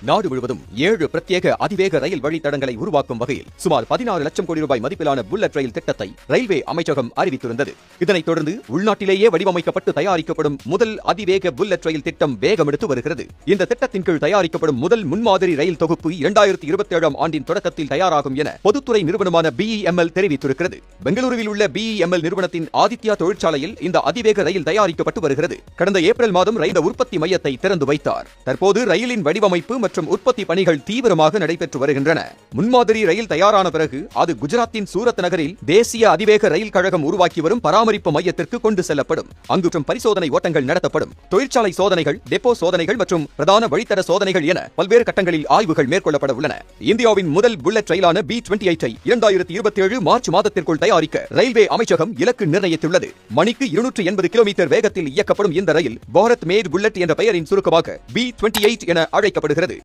நாடு முழுவதும் 7 பிரத்யேக அதிவேக ரயில் வழித்தடங்களை உருவாக்கும் வகையில் சுமார் 16 லட்சம் கோடி ரூபாய் மதிப்பிலான புல்லட் ரயில் திட்டத்தை ரயில்வே அமைச்சகம் அறிவித்திருந்தது. இதனைத் தொடர்ந்து உள்நாட்டிலேயே வடிவமைக்கப்பட்டு தயாரிக்கப்படும் முதல் அதிவேக புல்லட் ரயில் திட்டம் வேகமெடுத்து வருகிறது. இந்த திட்டத்தின் கீழ் தயாரிக்கப்படும் முதல் முன்மாதிரி ரயில் தொகுப்பு 2027 ஆண்டின் தொடக்கத்தில் தயாராகும் என பொதுத்துறை நிறுவனமான BEML தெரிவித்திருக்கிறது. பெங்களூருவில் உள்ள BEML நிறுவனத்தின் ஆதித்யா தொழிற்சாலையில் இந்த அதிவேக ரயில் தயாரிக்கப்பட்டு வருகிறது. கடந்த ஏப்ரல் மாதம் ரயில் உற்பத்தி மையத்தை திறந்து வைத்தார். தற்போது ரயிலின் வடிவமைப்பு மற்றும் உற்பத்தி பணிகள் தீவிரமாக நடைபெற்று வருகின்றன. முன்மாதிரி ரயில் தயாரான பிறகு அது குஜராத்தின் சூரத் நகரில் தேசிய அதிவேக ரயில் கழகம் உருவாக்கி வரும் பராமரிப்பு மையத்திற்கு கொண்டு செல்லப்படும். அங்கு பரிசோதனை ஓட்டங்கள் நடத்தப்படும். தொழிற்சாலை சோதனைகள், டெப்போ சோதனைகள் மற்றும் பிரதான வழித்தட சோதனைகள் என பல்வேறு கட்டங்களில் ஆய்வுகள் மேற்கொள்ளப்பட உள்ளன. இந்தியாவின் முதல் புல்லட் ரயிலான B28 2027 மார்ச் மாதத்திற்குள் தயாரிக்க ரயில்வே அமைச்சகம் இலக்கு நிர்ணயித்துள்ளது. மணிக்கு 280 கிலோமீட்டர் வேகத்தில் இயக்கப்படும் இந்த ரயில் பாரத் மேட் புல்லட் என்ற பெயரின் சுருக்கமாக B28 என அழைக்கப்படுகிறது.